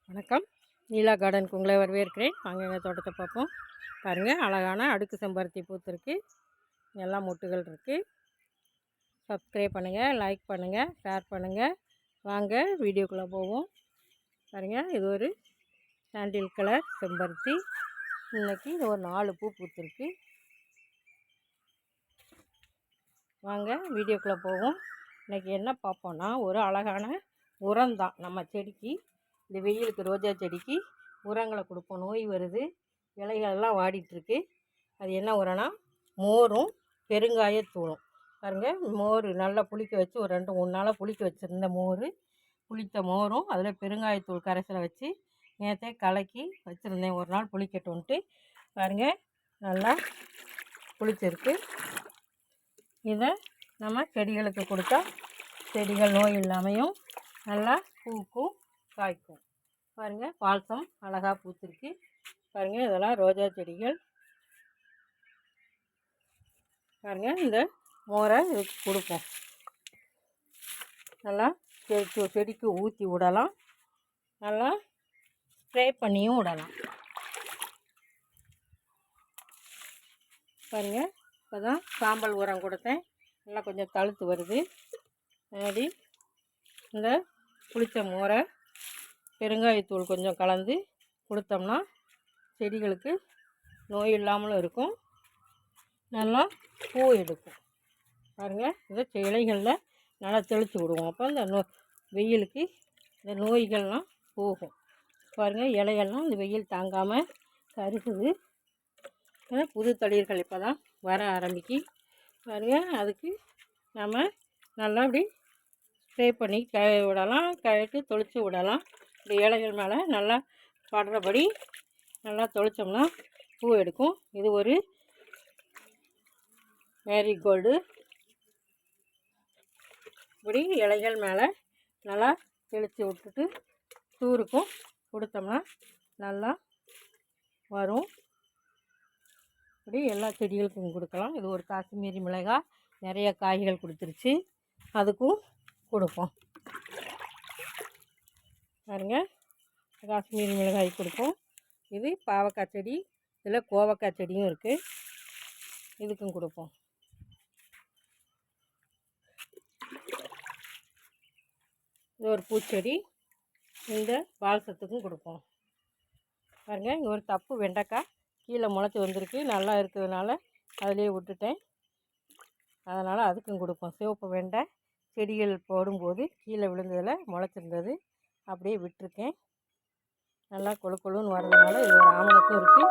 வணக்கம். நீலா கார்டனுக்கு உங்களை வரவேற்கிறேன். வாங்க எங்கள் தோட்டத்தை பார்ப்போம். பாருங்கள், அழகான அடுக்கு செம்பருத்தி பூத்திருக்கு. எல்லாம் மொட்டுகள் இருக்குது. சப்ஸ்கிரைப் பண்ணுங்கள், லைக் பண்ணுங்கள், ஷேர் பண்ணுங்கள். வாங்க வீடியோக்குள்ளே போவோம். பாருங்கள், இது ஒரு சாண்டில் கலர் செம்பருத்தி. இன்றைக்கி இது ஒரு 4 பூ பூத்திருக்கு. வாங்க வீடியோக்குள்ளே போவோம். இன்றைக்கி என்ன பார்ப்போன்னா, ஒரு அழகான உரம் தான் நம்ம செடிக்கு. இந்த வெயிலுக்கு ரோஜா செடிக்கு உரங்களை கொடுப்போம். நோய் வருது, இலைகளெல்லாம் வாடிட்டுருக்கு. அது என்ன உரம்னா மோரும் பெருங்காயத்தூளும். பாருங்கள், மோர் நல்லா புளிக்க வச்சு ஒரு 2-3 நாளாக புளிக்க வச்சுருந்த புளித்த மோரும் அதில் பெருங்காயத்தூள் கரைசலை வச்சு நேற்றே கலக்கி வச்சுருந்தேன். ஒரு நாள் புளிக்கட்டும்ன்ட்டு. பாருங்கள், நல்லா புளிச்சிருக்கு. இதை நம்ம செடிகளுக்கு கொடுத்தா செடிகள் நோய் இல்லாமையும் நல்லா பூக்கும், காய்க்கும். பாருங்கள், பால்சம் அழகாக பூத்திருக்கு. பாருங்கள், இதெல்லாம் ரோஜா செடிகள். பாருங்கள், இந்த மோரை இதுக்கு கொடுப்போம். நல்லா செடிக்கு ஊற்றி விடலாம், நல்லா ஸ்ப்ரே பண்ணியும் விடலாம். பாருங்கள், இப்போ தான் சாம்பல் உரம் கொடுத்தேன். நல்லா கொஞ்சம் தழுத்து வருது. அப்படி இந்த புளித்த மோரை பெருங்காயத்தூள் கொஞ்சம் கலந்து கொடுத்தோம்னா செடிகளுக்கு நோய் இல்லாமலும் இருக்கும், நல்லா பூ எடுக்கும். பாருங்கள், இதை இலைகளில் நல்லா தெளித்து விடுவோம். அப்போ இந்த வெயிலுக்கு இந்த நோய்கள்லாம் போகும். பாருங்கள், இலையெல்லாம் இந்த வெயில் தாங்காமல் கருகுது. புது தளிர்கள் இப்போ தான் வர ஆரம்பிக்கு. பாருங்கள், அதுக்கு நம்ம நல்லா இப்படி ஸ்ப்ரே பண்ணி விடலாம், கழட்டி தொளித்து விடலாம். இப்படி இலைகள் மேலே நல்லா படுறபடி நல்லா தொளித்தோம்னா பூ எடுக்கும். இது ஒரு மேரிகோல்டு. இப்படி இலைகள் மேலே நல்லா தெளித்து விட்டுட்டு தூருக்கும் கொடுத்தோம்னா நல்லா வரும். இப்படி எல்லா செடிகளுக்கும் கொடுக்கலாம். இது ஒரு காஷ்மீரி மிளகாய், நிறைய காய்கள் கொடுத்துருச்சு, அதுக்கும் கொடுப்போம். பாருங்க, காஷ்மீரி மிளகாய் கொடுப்போம். இது பாவக்காய் செடி, இதில் கோவக்காய் செடியும் இருக்குது, இதுக்கும் கொடுப்போம். இது ஒரு பூச்செடி, இந்த பால்சத்துக்கும் கொடுப்போம். பாருங்கள், இங்கே ஒரு தப்பு வெண்டைக்காய் கீழே முளைச்சி வந்திருக்கு. நல்லா இருக்கிறதுனால அதிலே விட்டுட்டேன், அதனால் அதுக்கும் கொடுப்போம். சிவப்பு வெண்டை செடிகள் போடும்போது கீழே விழுந்ததில் முளைச்சிருந்தது, அப்படியே விட்டுருக்கேன். நல்லா கொழு கொழுன்னு வரதுனால இது ஒரு ஆமணக்கும் இருக்குது,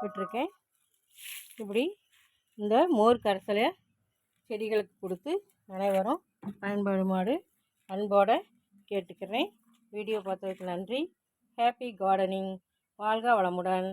விட்டுருக்கேன். இப்படி இந்த மோர் கரைசலை செடிகளுக்கு கொடுத்து அனைவரும் பயன்படுமாறு அன்போடு கேட்டுக்கிறேன். வீடியோ பார்த்ததுக்கு நன்றி. Happy gardening. வாழ்க வளமுடன்.